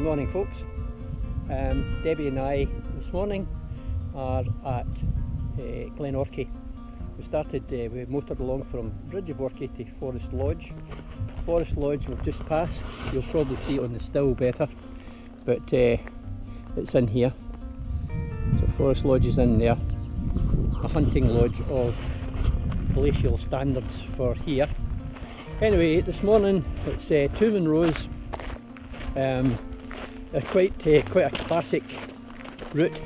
morning folks. Debbie and I this morning are at Glenorchy. We motored along from Bridge of Orchy to Forest Lodge. Forest Lodge we've just passed. You'll probably see it on the still better, but it's in here. So Forest Lodge is in there. A hunting lodge of glacial standards for here. Anyway, this morning it's two Munros. They're quite a classic route.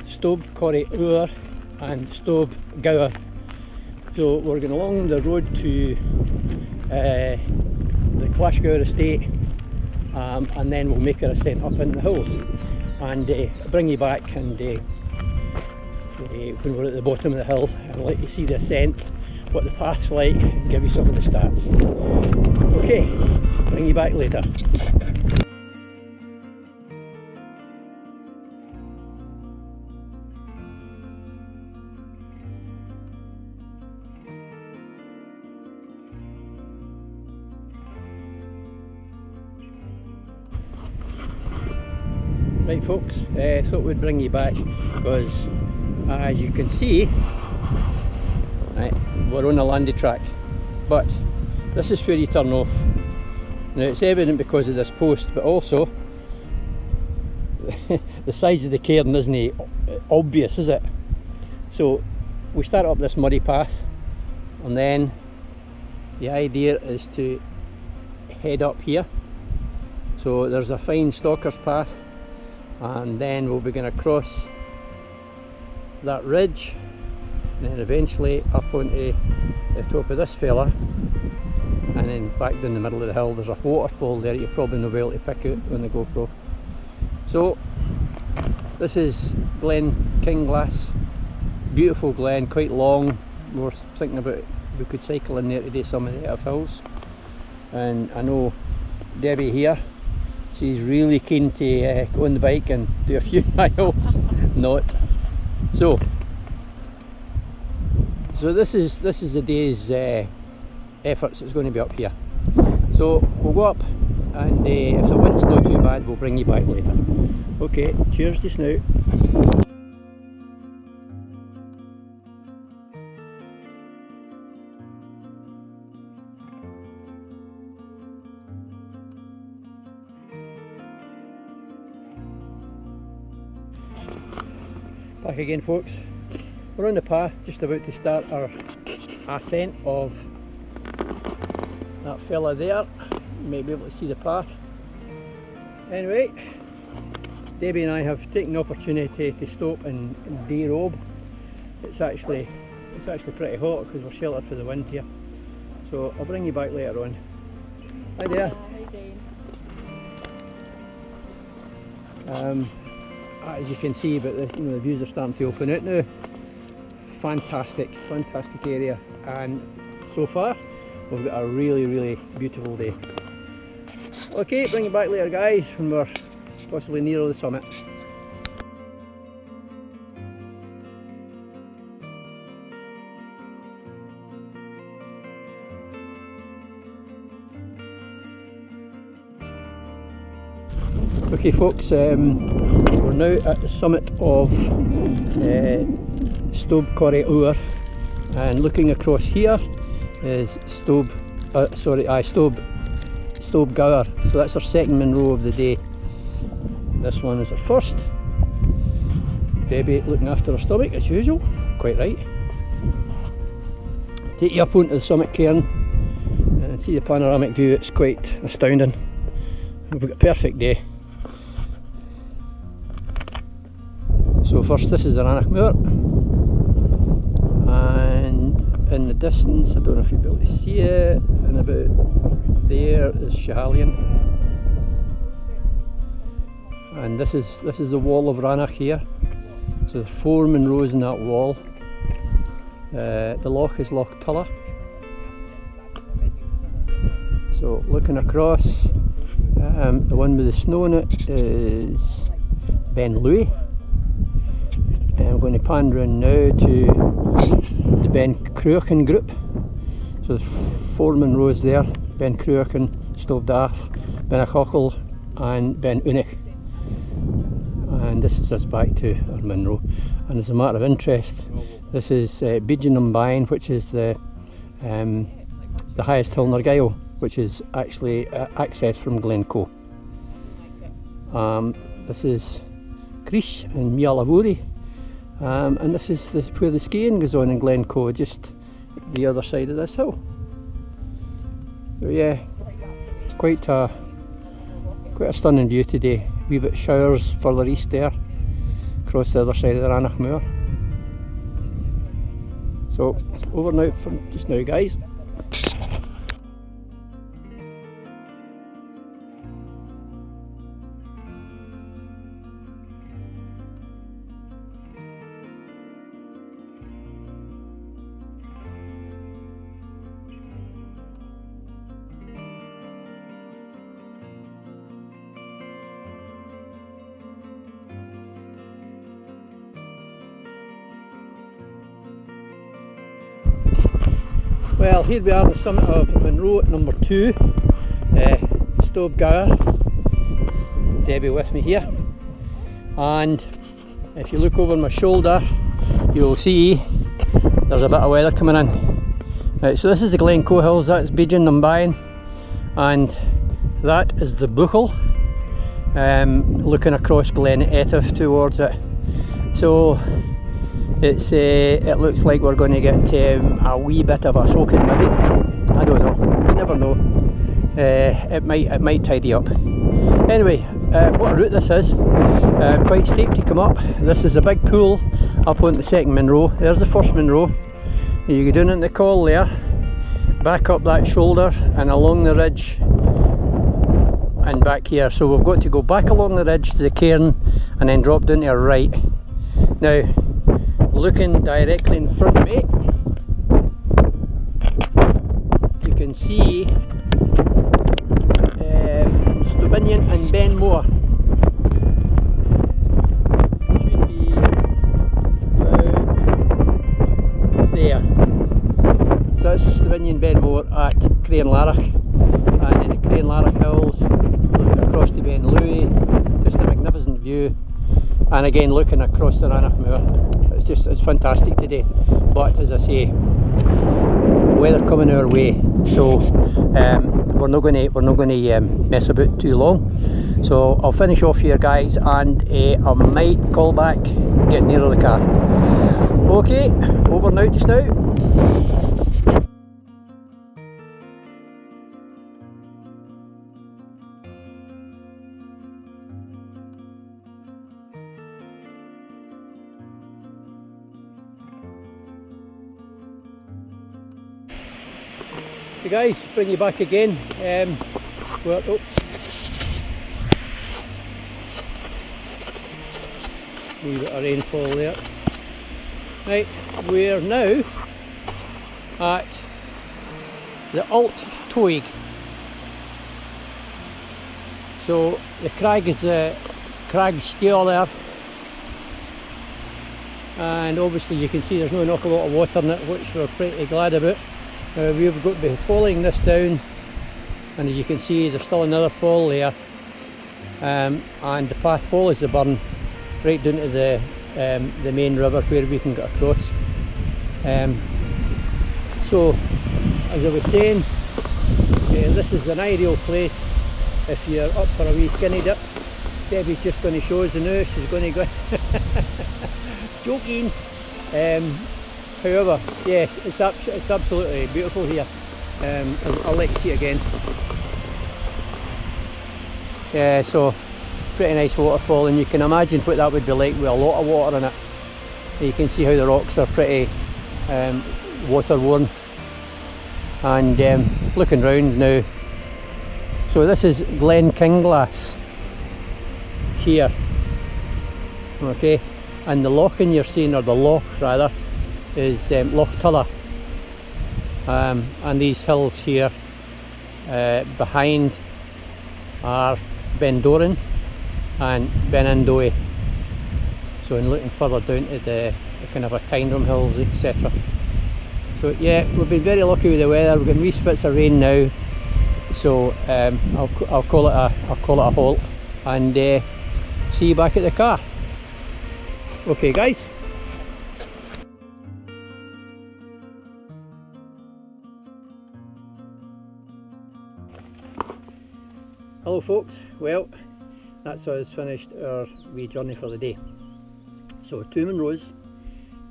Stob, Choire and Stob, Ghabhair. So we're going along the road to the Ghabhair estate, and then we'll make our ascent up into the hills and bring you back, and when we're at the bottom of the hill I'll let you see the ascent, what the path's like, and give you some of the stats. Okay, bring you back later. Right folks, thought we'd bring you back because as you can see, right, we're on a landed track, but this is where you turn off. Now it's evident because of this post, but also the size of the cairn isn't obvious, is it? So we start up this muddy path, and then the idea is to head up here. So there's a fine stalker's path, and then we'll be going to cross that ridge and then eventually up onto the top of this fella, and then back down the middle of the hill. There's a waterfall there you probably know well to pick out on the GoPro. So this is Glen Kinglass, beautiful glen, quite long. We're thinking about we could cycle in there to do some of the hills, and I know Debbie here, she's really keen to go on the bike and do a few miles. Not. So this is the day's efforts. It's going to be up here. So we'll go up, and if the wind's not too bad, we'll bring you back later. Okay, cheers just now. Back again folks, we're on the path, just about to start our ascent of that fella there. You may be able to see the path. Anyway, Debbie and I have taken the opportunity to stop and derobe. It's actually pretty hot because we're sheltered for the wind here. So I'll bring you back later on. Hi there. How you doing? As you can see, but the views are starting to open out now. Fantastic area, and so far we've got a really beautiful day. Okay, bring you back later guys when we're possibly near the summit. Okay folks, we're now at the summit of Stob, Choire, and looking across here is Stob, Ghabhair. So that's our second Munro of the day. This one is our first. Debbie looking after her stomach as usual, quite right. Take you up onto the summit cairn and see the panoramic view. It's quite astounding. We've got a perfect day. So first, this is the Ranach Moor, and in the distance, I don't know if you'll be able to see it, and about there is Schiehallion, and this is the wall of Ranach here. So there's 4 Munros in that wall. The loch is Loch Tulla. So looking across, the one with the snow in it is Ben Louis. I'm going to pan round now to the Ben Cruachan group. So there's 4 Munros there: Ben Cruachan, Stob Daff, Ben Achockel and Ben Unich. And this is us back to our Munro. And as a matter of interest, this is Beigean which is the highest hill in Argyll, which is actually accessed from Glencoe. This is Creech and Mialavuri, and this is where the skiing goes on in Glencoe, just the other side of this hill. So yeah, quite a stunning view today. Wee bit showers further east there, across the other side of the Rannoch Moor. So over and out for just now, guys. Well, here we are on the summit of Munro at number 2, Stob Ghabhair. Debbie with me here, and if you look over my shoulder you'll see there's a bit of weather coming in. Right, so this is the Glencoe Hills, that's Beigean, and that is the Buchel, looking across Glen Etive towards it. So it looks like we're going to get a wee bit of a soaking maybe. I don't know, you never know. It might tidy up. Anyway, what a route this is. Quite steep to come up. This is a big pool up on the second Munro. There's the first Munro. You go down into the col there, back up that shoulder and along the ridge and back here. So we've got to go back along the ridge to the cairn and then drop down to our right. Now, looking directly in front of me, you can see Stobinian and Benmore. Should be there. So that's Stobinian Benmore at Craiglanlarach, and in the Craiglanlarach Hills, looking across to Ben Louis, just a magnificent view. And again, looking across the Rannoch Moor. It's fantastic today, but as I say, weather coming our way, so we're not going to mess about too long. So I'll finish off here, guys, and I might call back, get nearer the car. Okay, over and out just now. So guys, bring you back again. Well, oops. Wee bit of rainfall there. Right, we're now at the Alt Toig. So the crag is Crag Still there, and obviously you can see there's not an awful lot of water in it, which we're pretty glad about. We've got to be following this down, and as you can see there's still another fall there, and the path follows the burn right down to the main river where we can get across. So as I was saying, this is an ideal place if you're up for a wee skinny dip. Debbie's just going to show us now, she's going to go joking. However, yes, it's absolutely beautiful here. I'll let you see it again. Yeah, so pretty nice waterfall, and you can imagine what that would be like with a lot of water in it. You can see how the rocks are pretty water worn. And looking round now, so this is Glen Kinglass here, okay, and the loching you're seeing, or the loch rather, is Loch Tulla, and these hills here behind are Bendoran and Benandoe. So in looking further down to the kind of a Tyndrum Hills, etc. So yeah, we've been very lucky with the weather. We're getting wee spits of rain now, So I'll call it a halt, and see you back at the car. Okay, guys. Hello folks, well that's us finished our wee journey for the day. So 2 Monroes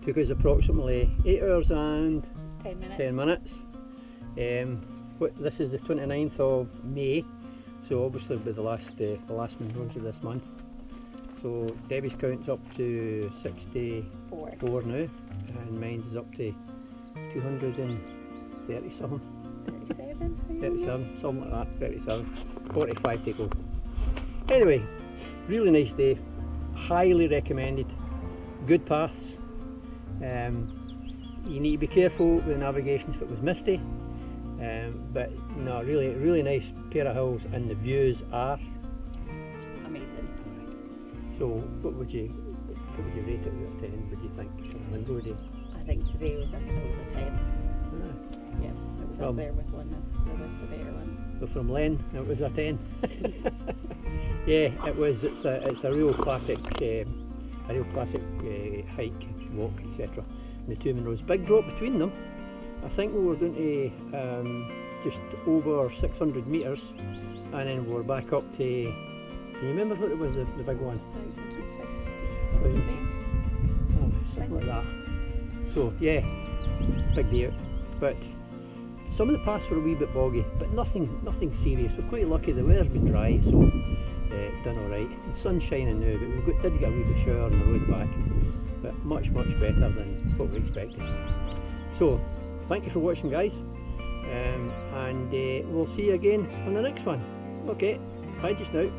took us approximately 8 hours and 10 minutes. This is the 29th of May, so obviously it'll be the last Monroes of this month. So Debbie's count's up to 64 now, and mine's is up to 230 something. 37, something like that, 37, 45 to go. Anyway, really nice day, highly recommended, good paths. You need to be careful with the navigation if it was misty, but no, really nice pair of hills, and the views are amazing. So what would you rate it out of 10, would you think, for a Monroe day? I think today was a 10. Yeah, it was up there with one of the better ones. So from Len, it was a 10. Yeah, it's a real classic, hike, walk, etc. And the 2 Monroes, big drop between them. I think we were down to just over 600 metres, and then we were back up to. Can you remember what it was, the big one? 1,050. Something like that. So yeah, big day out. But some of the paths were a wee bit boggy, but nothing serious. We're quite lucky, the weather's been dry, so done alright. The sun's shining now, but we did get a wee bit shower on the road back, but much better than what we expected. So thank you for watching, guys, and we'll see you again on the next one. Okay, bye just now.